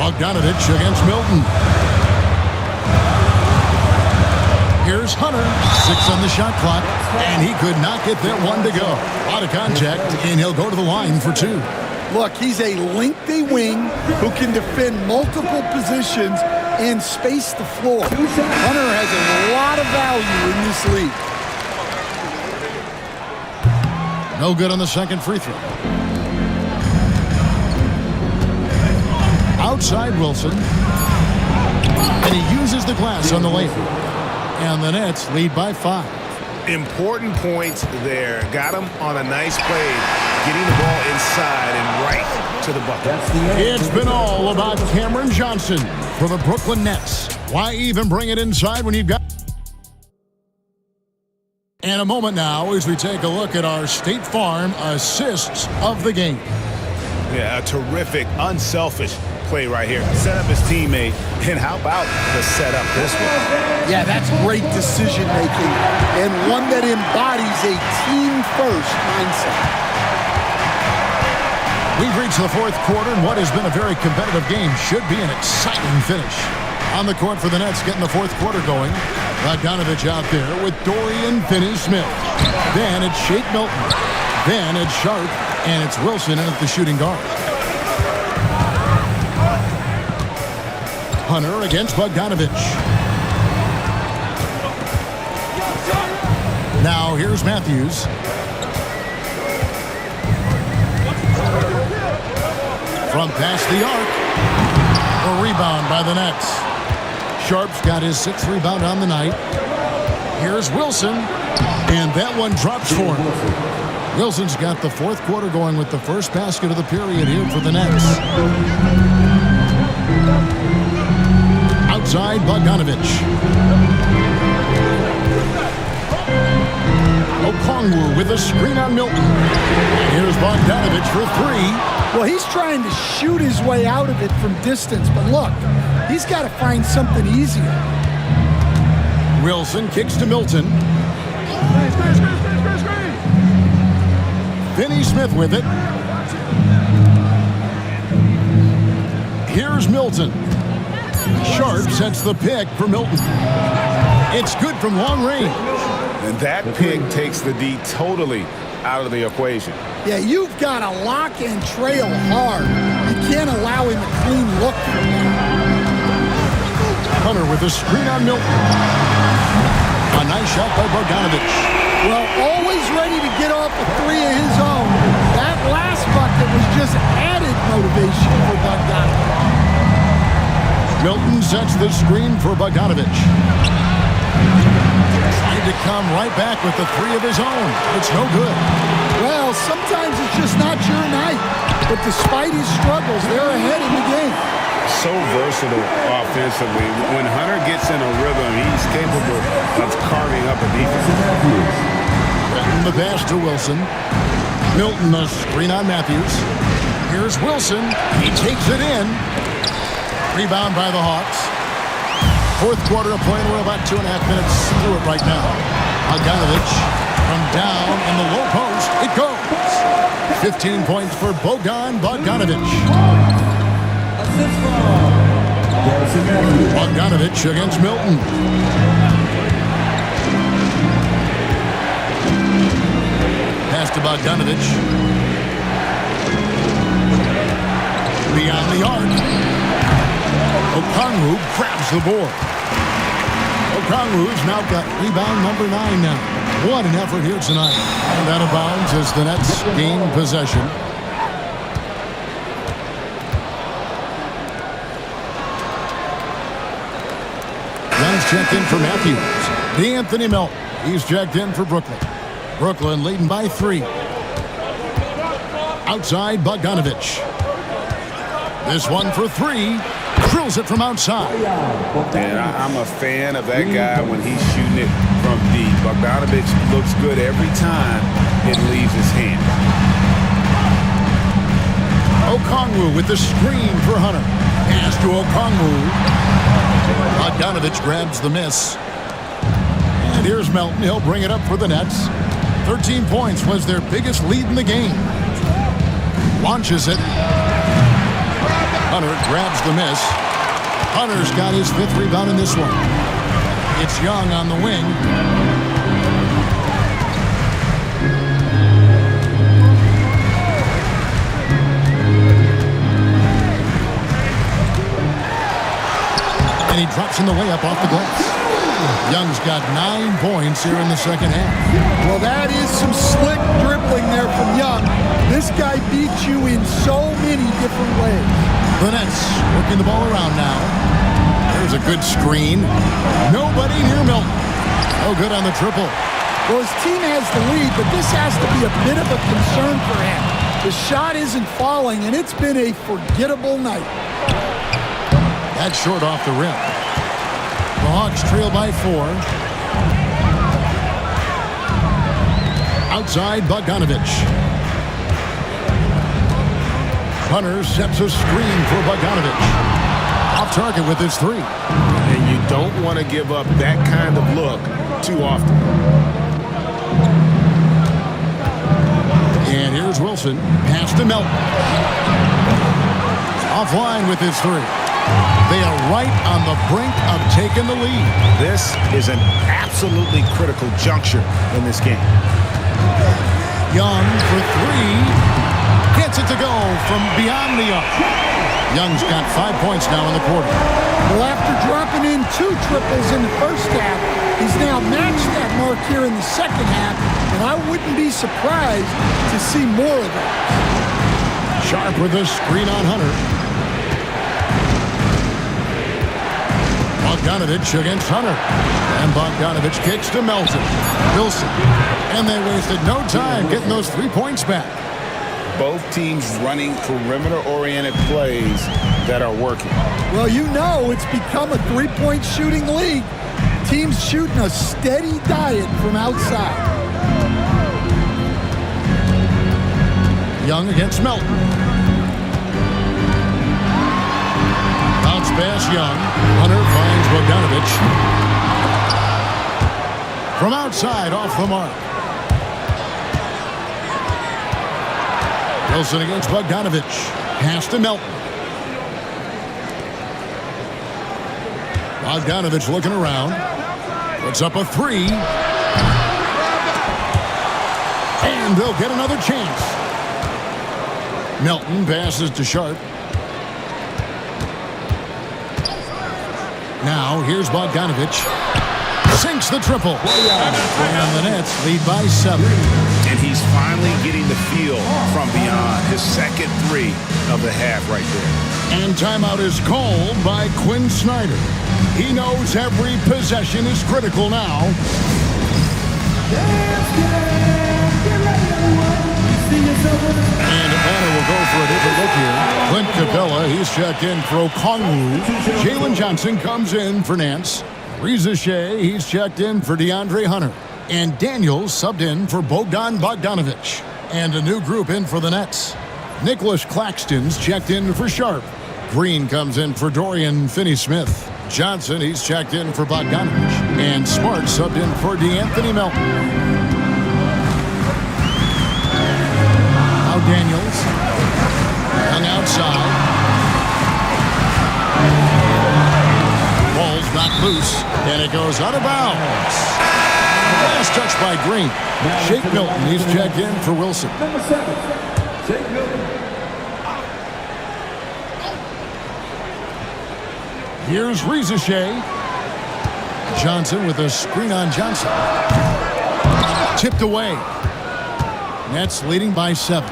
Bogdanovich against Milton. Here's Hunter. 6 on the shot clock, and he could not get that one to go. Out of contact, and he'll go to the line for 2. Look, he's a lengthy wing who can defend multiple positions and space the floor. Hunter has a lot of value in this league. No good on the second free throw. Outside Wilson. And he uses the glass on the layup. And the Nets lead by 5. Important points there. Got him on a nice play, getting the ball inside and right to the bucket. It's been all about Cameron Johnson for the Brooklyn Nets. Why even bring it inside when you've got... And a moment now as we take a look at our State Farm assists of the game. Yeah, a terrific, unselfish play right here. Set up his teammate, and how about the setup this one? Yeah, that's great decision making and one that embodies a team-first mindset. We've reached the 4th quarter, and what has been a very competitive game should be an exciting finish. On the court for the Nets, getting the 4th quarter going. Bogdanovich out there with Dorian Finney-Smith. Then it's Shake Milton. Then it's Sharp, and it's Wilson in at the shooting guard. Hunter against Bogdanovich. Now here's Matthews. From past the arc. A rebound by the Nets. Sharp's got his 6th rebound on the night. Here's Wilson. And that one drops for him. Wilson's got the 4th quarter going with the first basket of the period here for the Nets. Outside Bogdanovich. Okongwu with a screen on Milton. And here's Bogdanovich for 3. Well, he's trying to shoot his way out of it from distance, but look, he's got to find something easier. Wilson kicks to Milton. Finney-Smith with it. Here's Milton. Sharp sets the pick for Milton. It's good from long range. And that pick takes the D totally out of the equation. Yeah, you've got to lock and trail hard. You can't allow him a clean look from there. Hunter with a screen on Milton. A nice shot by Bogdanovich. Well, always ready to get off a 3 of his own. That last bucket was just added motivation for Bogdanovich. Milton sets the screen for Bogdanovich. Trying to come right back with the 3 of his own. It's no good. Well, sometimes it's just not your night. But despite his struggles, they're ahead in the game. so versatile offensively. When Hunter gets in a rhythm, he's capable of carving up a defense. Milton the pass to Wilson. Milton the screen on Matthews. Here's Wilson. He takes it in. Rebound by the Hawks. Fourth quarter of play, and we're about 2.5 minutes through it right now. Bogdanovich from down in the low post. It goes. 15 points for Bojan Bogdanovich. Bogdanovich against Milton. Pass to Bogdanovich. Beyond the arc. Okongwu grabs the board. Okongwu's now got rebound number 9 now. What an effort here tonight. And out of bounds as the Nets gain possession. Young's checked in for Matthews. DeAnthony Melton. He's checked in for Brooklyn. Brooklyn leading by 3. Outside Bogdanovich. This one for 3. Drills it from outside. And I'm a fan of that guy when he's shooting it from deep. Bogdanovich looks good every time it leaves his hand. Okongwu with the screen for Hunter. Pass to Okongwu. Bogdanovich grabs the miss. And here's Melton. He'll bring it up for the Nets. 13 points was their biggest lead in the game. Launches it. Hunter grabs the miss. Hunter's got his 5th rebound in this one. It's Young on the wing. And he drops in the layup off the glass. Young's got 9 points here in the second half. Well, that is some slick dribbling there from Young. This guy beats you in so many different ways. The Nets working the ball around now. There's a good screen. Nobody near Milton. No good on the triple. Well, his team has the lead, but this has to be a bit of a concern for him. The shot isn't falling, and it's been a forgettable night. That's short off the rim. The Hawks trail by 4. Outside Bogdanovich. Hunter sets a screen for Bogdanovich. Off target with his 3. And you don't want to give up that kind of look too often. And here's Wilson. Pass to Melton. Offline with his 3. They are right on the brink of taking the lead. This is an absolutely critical juncture in this game. Young for 3. Gets it to go from beyond the arc. Young's got 5 points now in the quarter. Well, after dropping in 2 triples in the first half, he's now matched that mark here in the second half, and I wouldn't be surprised to see more of that. Sharp with a screen on Hunter. Bogdanovich against Hunter. And Bogdanovich kicks to Melton. Wilson. And they wasted no time getting those 3 points back. Both teams running perimeter-oriented plays that are working. Well, you know it's become a 3-point shooting league. Teams shooting a steady diet from outside. Young against Melton. Bounce pass Young. Hunter finds Bogdanovich. From outside, off the mark. Wilson against Bogdanovich. Pass to Melton. Bogdanovich looking around. Puts up a 3. And they'll get another chance. Melton passes to Sharp. Now here's Bogdanovich. Sinks the triple. And the Nets lead by 7. And he's finally getting the feel from beyond. His second 3 of the half right there. And timeout is called by Quinn Snyder. He knows every possession is critical now. And Atlanta will go for a different look here. Clint Capella, he's checked in for Okongwu. Jalen Johnson comes in for Nance. Reza Shea, he's checked in for DeAndre Hunter. And Daniels subbed in for Bogdan Bogdanovic. And a new group in for the Nets. Nicholas Claxton's checked in for Sharp. Green comes in for Dorian Finney-Smith. Johnson, he's checked in for Bogdanovic. And Smart subbed in for DeAnthony Melton. Now Daniels. Young outside. Ball's knocked loose. And it goes out of bounds. Last touch by Green. Shake Milton, he's checked in for Wilson. Number 7, Shake Milton. Here's Reza Shea. Johnson with a screen on Johnson. Tipped away. Nets leading by 7.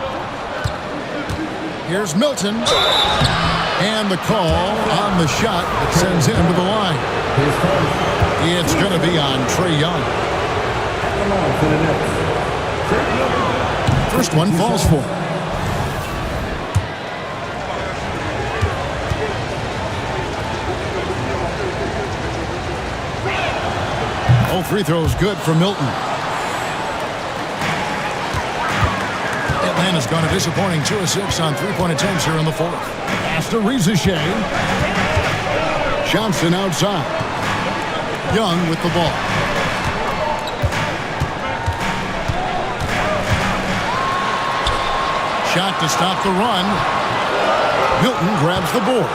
Here's Milton. And the call on the shot that sends him to the line. It's going to be on Trae Young. First one falls for him. All free throws good for Milton. Atlanta's gone a disappointing 2 of 6 on three-point attempts here in the fourth. Pass to Reza Shea. Johnson outside. Young with the ball. Shot to stop the run. Milton grabs the board.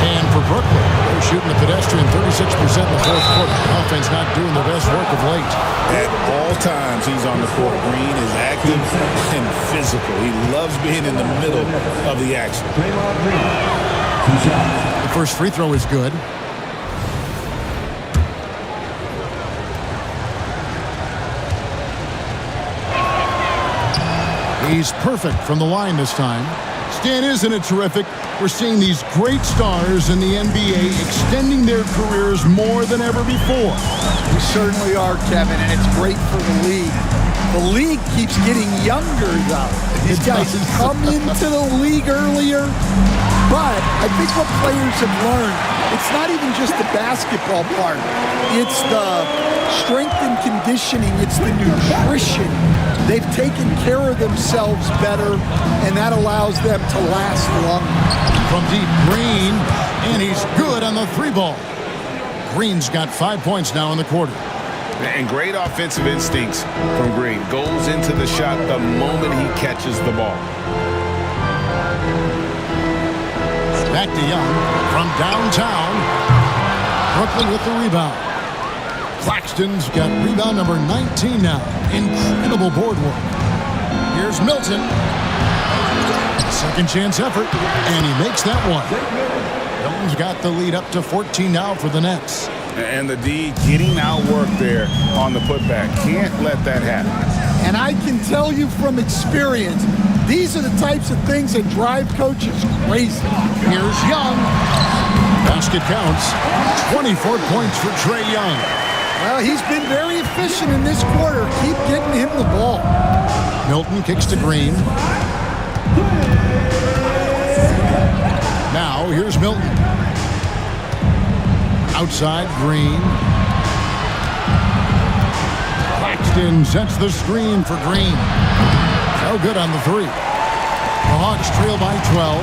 And for Brooklyn, they're shooting a pedestrian 36% in the fourth quarter. Offense not doing the best work of late. At all times, he's on the court. Green is active and physical. He loves being in the middle of the action. The first free throw is good. He's perfect from the line this time. Stan, isn't it terrific? We're seeing these great stars in the NBA extending their careers more than ever before. We certainly are, Kevin, and it's great for the league. The league keeps getting younger, though. These guys come into the league earlier, but I think what players have learned, it's not even just the basketball part. It's the strength and conditioning. It's the nutrition. They've taken care of themselves better, and that allows them to last longer. From deep, Green, and he's good on the 3-ball. Green's got 5 points now in the quarter. And great offensive instincts from Green. Goes into the shot the moment he catches the ball. Back to Young from downtown. Brooklyn with the rebound. Claxton's got rebound number 19 now. Incredible board work. Here's Milton. Second chance effort, and he makes that one. Milton's got the lead up to 14 now for the Nets. And the D getting outwork there on the putback. Can't let that happen. And I can tell you from experience, these are the types of things that drive coaches crazy. Here's Young. Basket counts. 24 points for Trae Young. Well, he's been very efficient in this quarter. Keep getting him the ball. Milton kicks to Green. Now, here's Milton. Outside, Green. Claxton sets the screen for Green. No good on the 3. The Hawks trail by 12.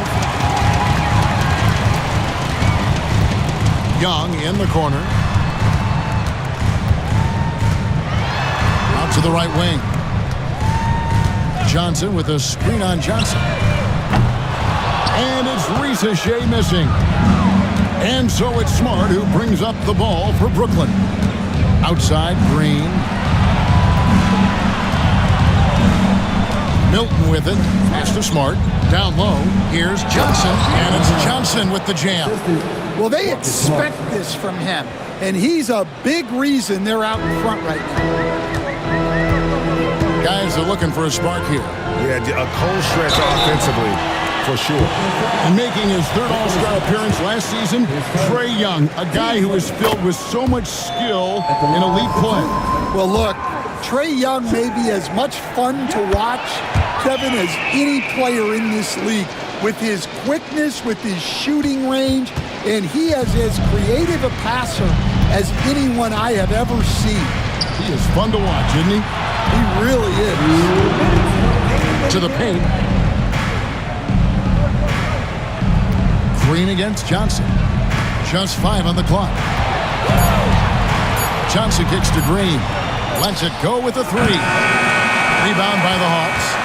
Young in the corner. Out to the right wing. Johnson with a screen on Johnson. And it's Reza Shea missing. And so it's Smart who brings up the ball for Brooklyn. Outside, Green. Milton with it. Pass to Smart. Down low. Here's Johnson. And it's Johnson with the jam. Well, they expect this from him. And he's a big reason they're out in front right now. Guys are looking for a spark here. Yeah, a cold stretch offensively, for sure. And making his third All-Star appearance last season, Trae Young, a guy who is filled with so much skill and elite play. Well, look, Trae Young may be as much fun to watch Kevin, as any player in this league with his quickness, with his shooting range, and he is as creative a passer as anyone I have ever seen. He is fun to watch, isn't he? He really is. To the paint. Green against Johnson. Just 5 on the clock. Johnson kicks to Green. Lets it go with a 3. Rebound by the Hawks.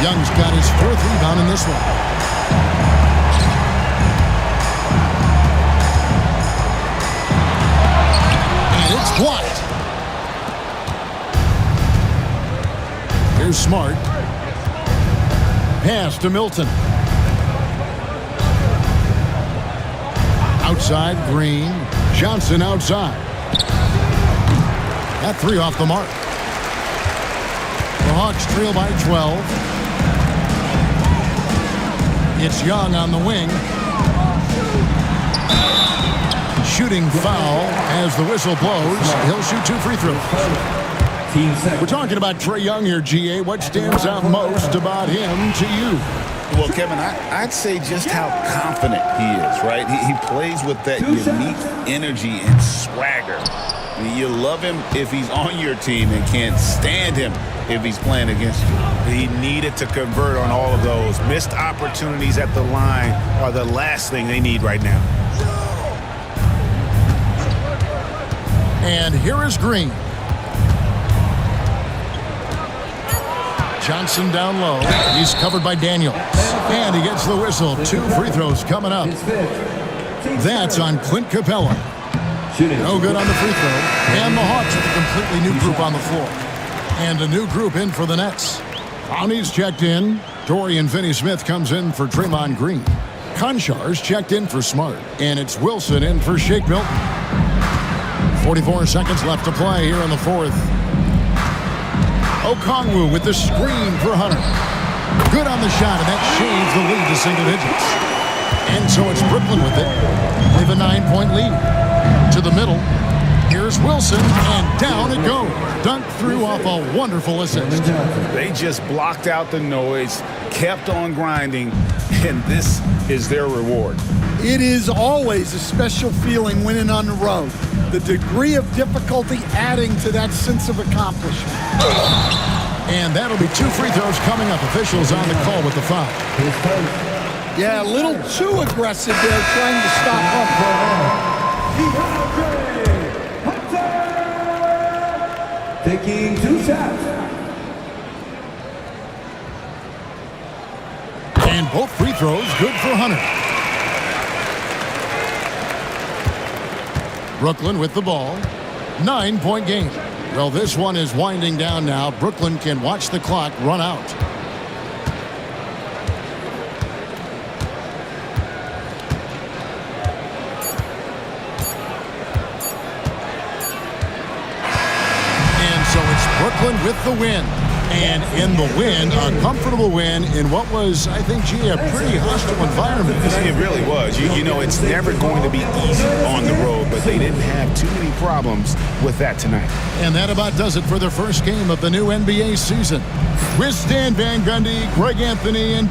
Young's got his 4th rebound in this one. And it's blocked. Here's Smart. Pass to Milton. Outside, Green. Johnson outside. That 3 off the mark. The Hawks trail by 12. It's Young on the wing. Shooting foul as the whistle blows. He'll shoot 2 free throws. We're talking about Trae Young here, GA. What stands out most about him to you? Well, Kevin, I'd say just how confident he is, right? He plays with that unique energy and swagger. I mean, you love him if he's on your team and can't stand him if he's playing against you. He needed to convert on all of those. Missed opportunities at the line are the last thing they need right now. And here is Green. Johnson down low. He's covered by Daniels. And he gets the whistle. 2 free throws coming up. That's on Clint Capella. No good on the free throw. And the Hawks with a completely new group on the floor. And a new group in for the Nets. Brownie's checked in. Dorian Finney-Smith comes in for Draymond Green. Konchar's checked in for Smart. And it's Wilson in for Shake Milton. 44 seconds left to play here in the 4th. Okongwu with the screen for Hunter. Good on the shot, and that shaves the lead to single digits. And so it's Brooklyn with it. They have a 9-point lead. To the middle. Here's Wilson, and down it goes. Dunked through off a wonderful assist. They just blocked out the noise, kept on grinding, and this is their reward. It is always a special feeling winning on the road. The degree of difficulty adding to that sense of accomplishment. And that'll be 2 free throws coming up. Officials on the call with the foul. Yeah, a little too aggressive there trying to stop Hunter. Taking 2 shots. And both free throws good for Hunter. Brooklyn with the ball. 9-point game. Well, this one is winding down now. Brooklyn can watch the clock run out. And so it's Brooklyn with the win. And in the win, a comfortable win in what was, I think, a pretty hostile environment. It really was. You know, it's never going to be easy on the road, but they didn't have too many problems with that tonight. And that about does it for the first game of the new NBA season. With Stan Van Gundy, Greg Anthony, and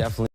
Definitely